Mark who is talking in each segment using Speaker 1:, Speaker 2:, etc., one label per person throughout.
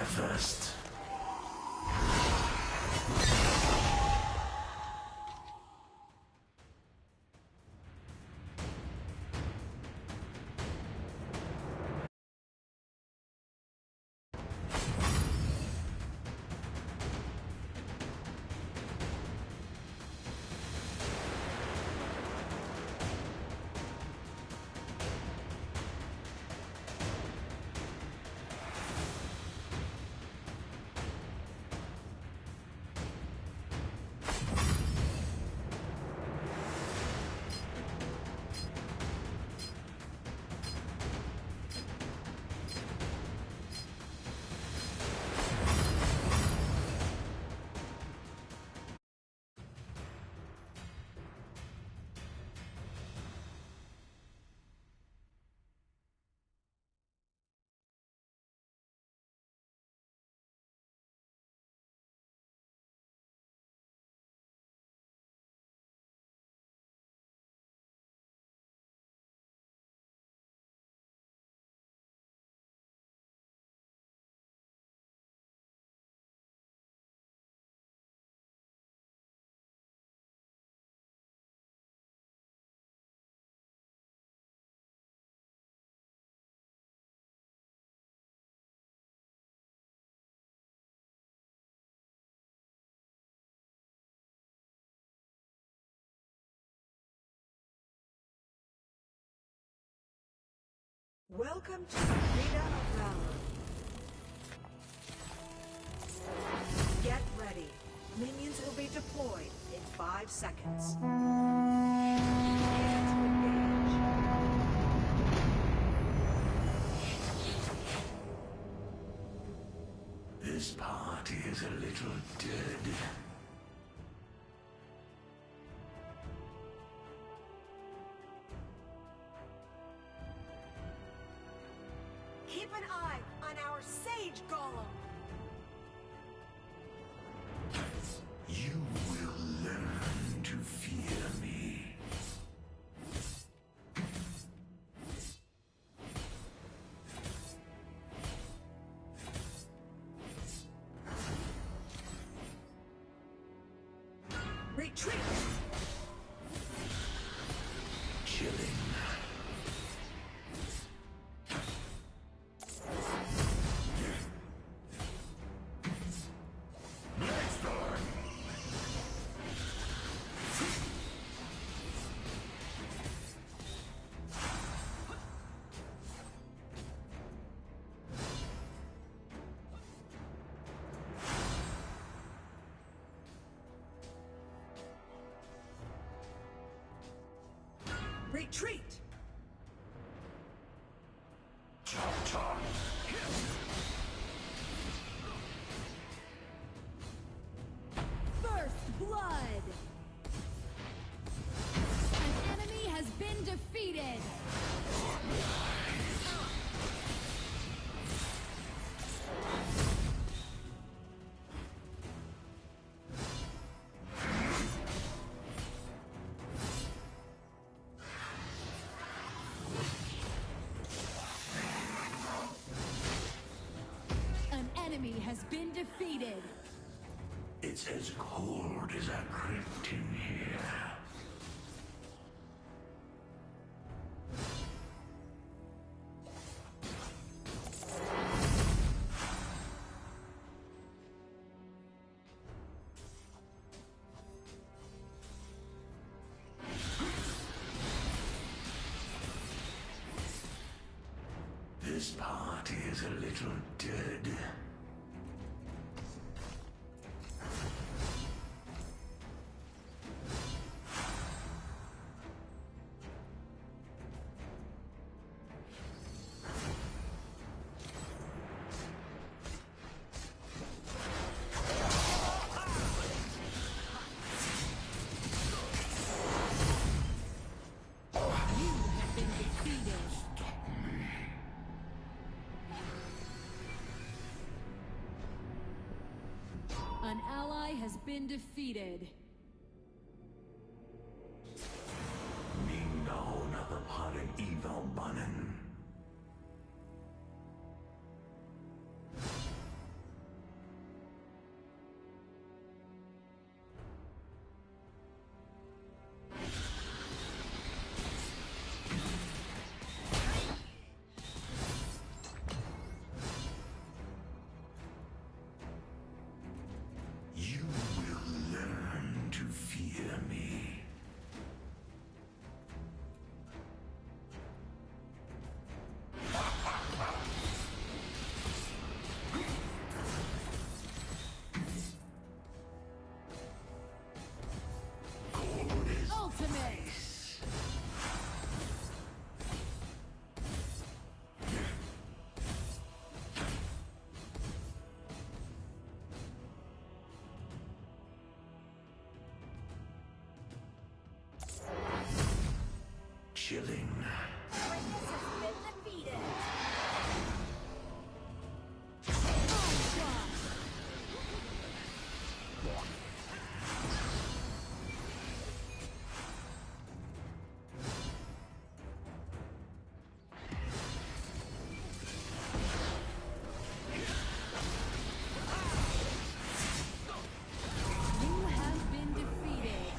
Speaker 1: first.
Speaker 2: Welcome to the Arena of Valor. Get ready. Minions will be deployed in 5 seconds. Prepare to engage.
Speaker 1: This party is a little dead.
Speaker 2: Keep an eye on our Sage Golem.
Speaker 1: You will learn to fear me.
Speaker 2: Retreat!
Speaker 1: Chilling.
Speaker 2: Retreat!
Speaker 1: Chop chop.
Speaker 3: First blood! An enemy has been defeated! An enemy has been defeated!
Speaker 1: It's as cold as a crypt in here. This party is a little dead.
Speaker 3: You have been defeated! An ally has been defeated.
Speaker 1: Min nahona har en Ivalbanen. chilling.
Speaker 4: Greatness has been defeated.
Speaker 3: Onslaught. You have been defeated.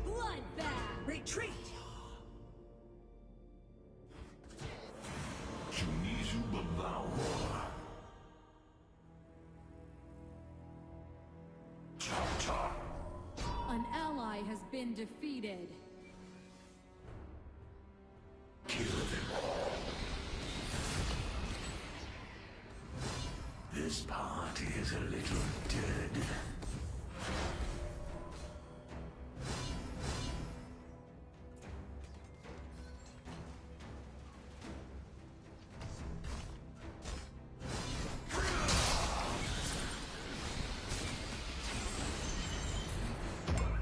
Speaker 3: Bloodbath.
Speaker 2: Retreat!
Speaker 1: Shimizu Babawa. Chop chop.
Speaker 3: An ally has been defeated.
Speaker 1: Kill them all. This party is a little dead.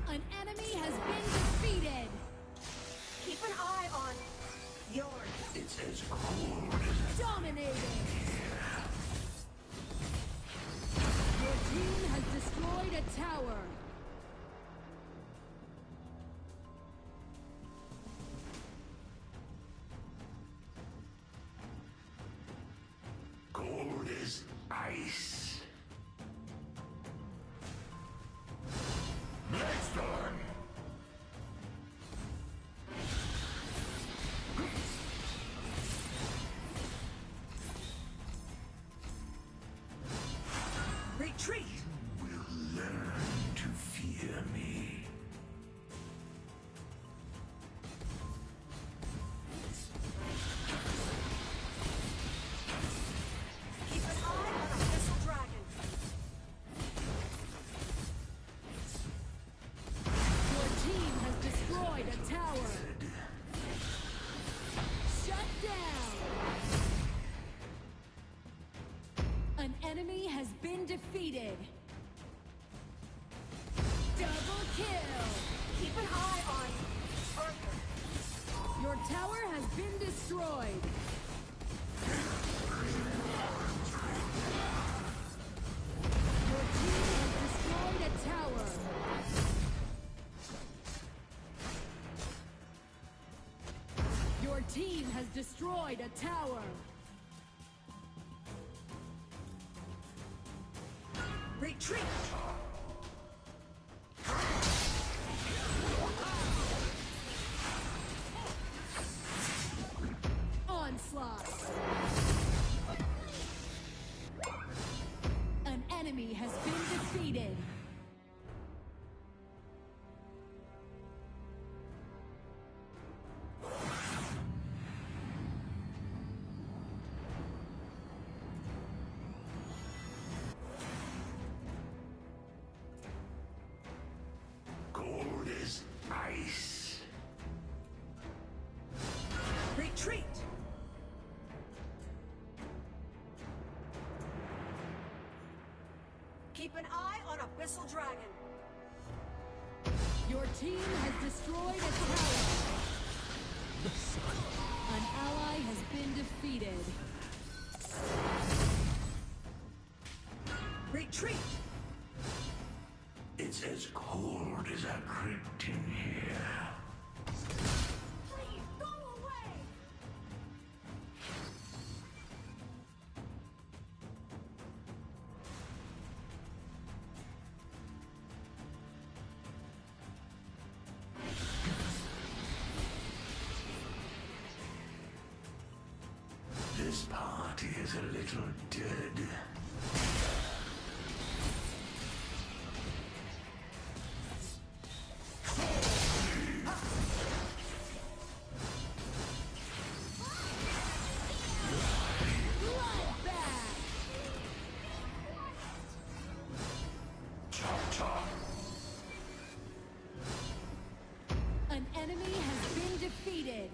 Speaker 3: An enemy has been defeated.
Speaker 2: Keep an eye on yours.
Speaker 1: It's as cold as
Speaker 3: Dominating. Your team has destroyed a tower.
Speaker 1: cold as ice. Next time.
Speaker 2: Retreat!
Speaker 1: Will learn to fear me.
Speaker 2: Keep an eye on a missile dragon.
Speaker 3: Your team has destroyed a tower. Shut down. An enemy has been defeated. Double kill.
Speaker 2: Keep an eye on Arthur.
Speaker 3: Your tower has been destroyed. Your team has destroyed a tower. Your team has destroyed a tower.
Speaker 2: Retreat!
Speaker 3: Onslaught. An enemy has been defeated.
Speaker 1: Cold as ice.
Speaker 2: Retreat! Keep an eye on Abyssal Dragon.
Speaker 3: Your team has destroyed a tower. An ally has been defeated.
Speaker 2: Retreat!
Speaker 1: It's as cold as a crypt in here.
Speaker 4: Please go away!
Speaker 1: This party is a little dead.
Speaker 3: Bloodbath.
Speaker 1: Chop chop.
Speaker 3: An enemy has been defeated.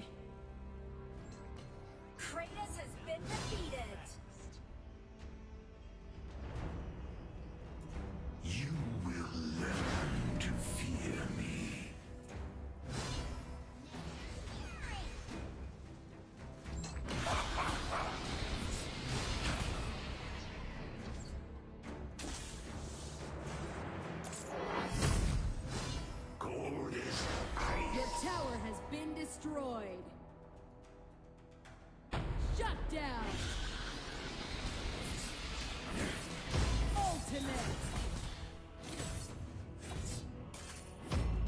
Speaker 3: down. Ultimate.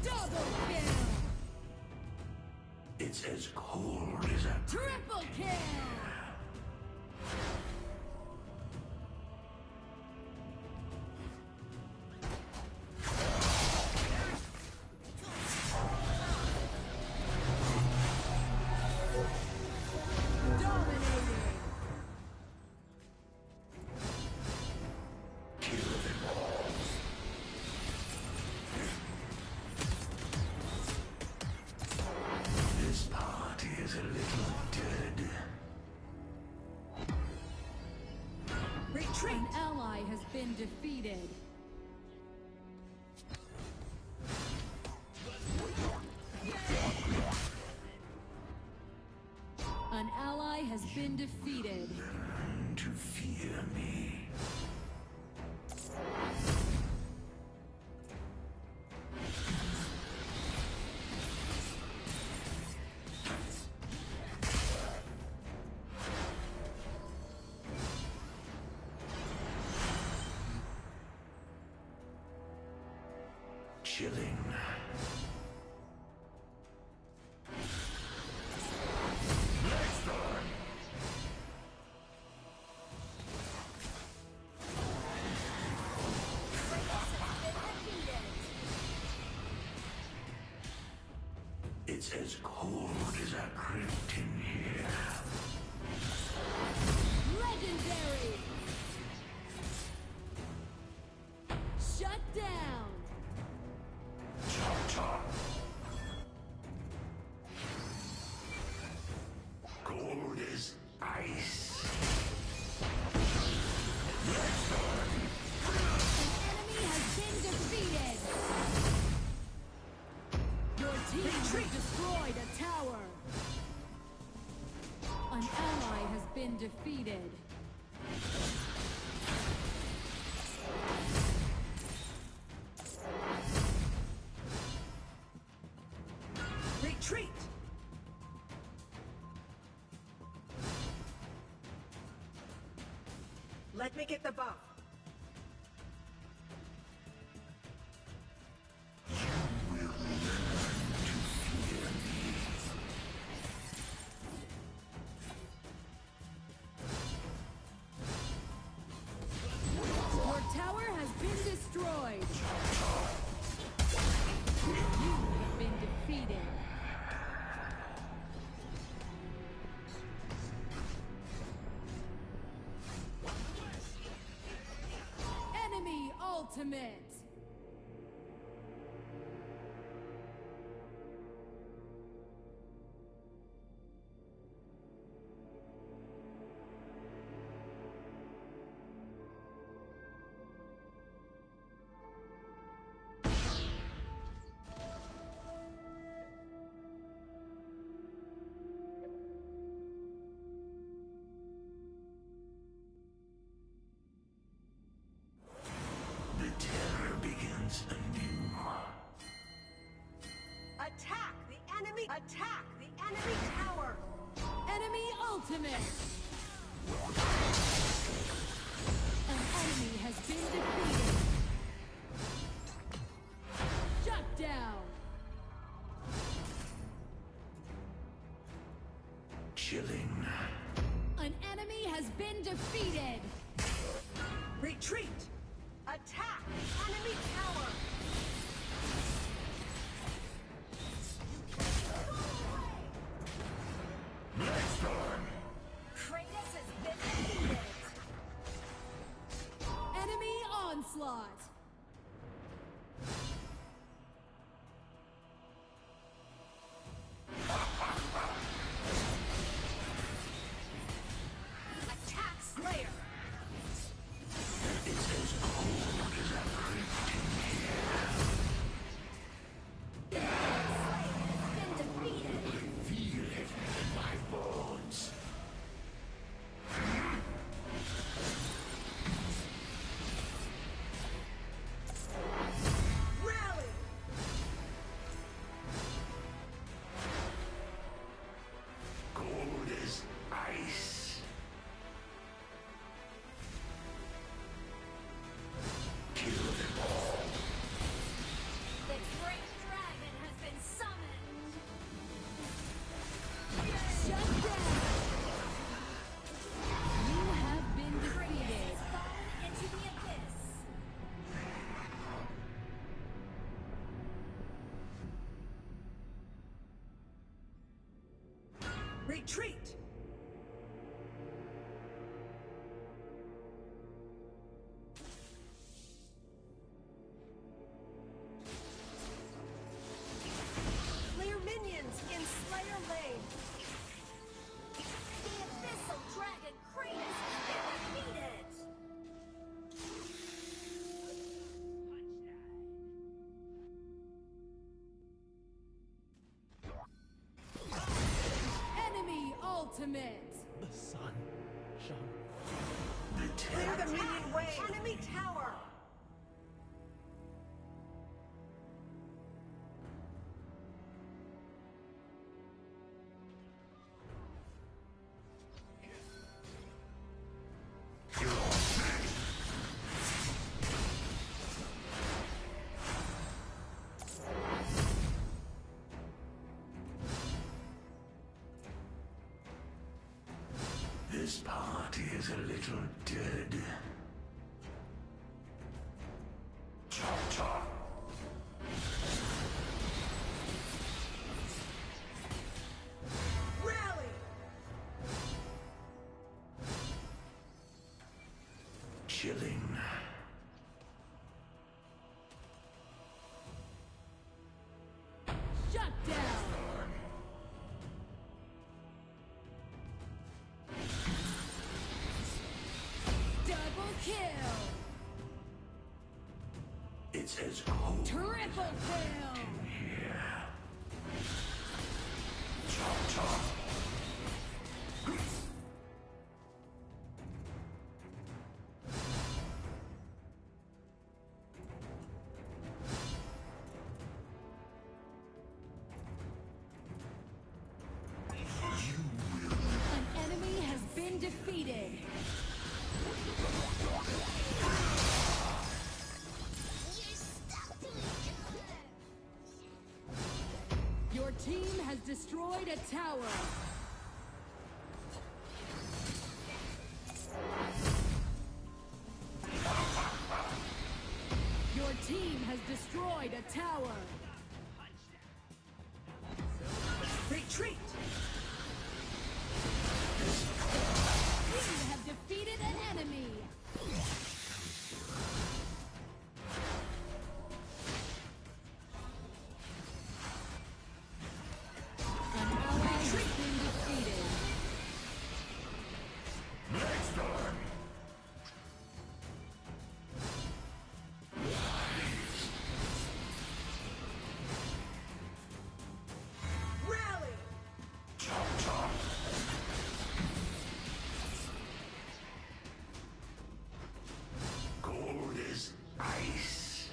Speaker 3: Double kill.
Speaker 1: It's as cold as a
Speaker 3: Triple kill. Dominating.
Speaker 1: kill them all. This party is a little dead.
Speaker 2: Retreat!
Speaker 3: An ally has been defeated. An ally has been defeated.
Speaker 1: Learn to fear me. Chilling. Next time. It's as cold as a crypt in here.
Speaker 3: Legendary! Shut down!
Speaker 1: Chop chop. Cold as ice. Next time.
Speaker 3: An enemy has been defeated! Your team has destroyed a tower! An ally has been defeated.
Speaker 2: Retreat! Let me get the buff.
Speaker 1: Will learn to fear me.
Speaker 3: Your tower has been destroyed! You have been defeated! Enemy ultimate!
Speaker 1: The terror begins anew.
Speaker 2: Attack the enemy! Attack the enemy tower!
Speaker 3: Enemy ultimate! An enemy has been defeated! Shut down!
Speaker 1: Chilling.
Speaker 3: An enemy has been defeated!
Speaker 2: Retreat! Attack the enemy tower!
Speaker 1: Next time.
Speaker 4: Kratos has been defeated.
Speaker 3: Enemy onslaught!
Speaker 2: Attack Slayer!
Speaker 1: It's as cold as a crypt in here.
Speaker 2: Retreat! Clear minions in Slayer Lane.
Speaker 4: The Abyssal Dragon Kratos has been defeated!
Speaker 3: Enemy ultimate.
Speaker 5: The sun shone.
Speaker 2: Clear the minion way. Enemy tower.
Speaker 1: This party is a little dead. Chop chop.
Speaker 2: Rally.
Speaker 1: Chilling.
Speaker 3: Shut down. Double kill.
Speaker 1: It's as cold
Speaker 3: Triple
Speaker 1: as
Speaker 3: kill.
Speaker 1: in here. Chop chop.
Speaker 3: An enemy has been defeated. Your team has destroyed a tower. Your team has destroyed a tower.
Speaker 2: Retreat.
Speaker 3: You have defeated an enemy. An ally has been defeated.
Speaker 1: Next time.
Speaker 2: Rally.
Speaker 1: Chop chop. Cold as ice.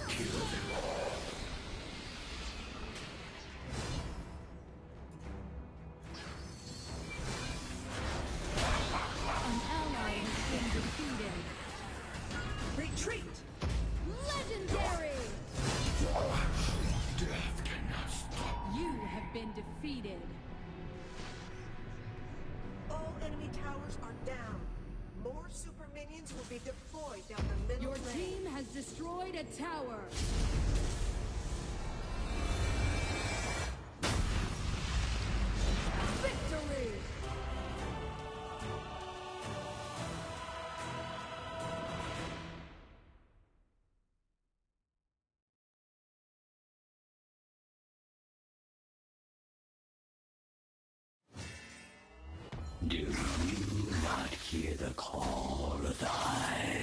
Speaker 1: Kill them all.
Speaker 3: An ally has been defeated.
Speaker 2: Retreat.
Speaker 3: Legendary!
Speaker 1: Death cannot stop.
Speaker 3: You have been defeated.
Speaker 2: All enemy towers are down. More super minions will be deployed down the middle
Speaker 3: Your
Speaker 2: lane.
Speaker 3: team has destroyed a tower. Victory!
Speaker 1: Do you not hear the call of the hive?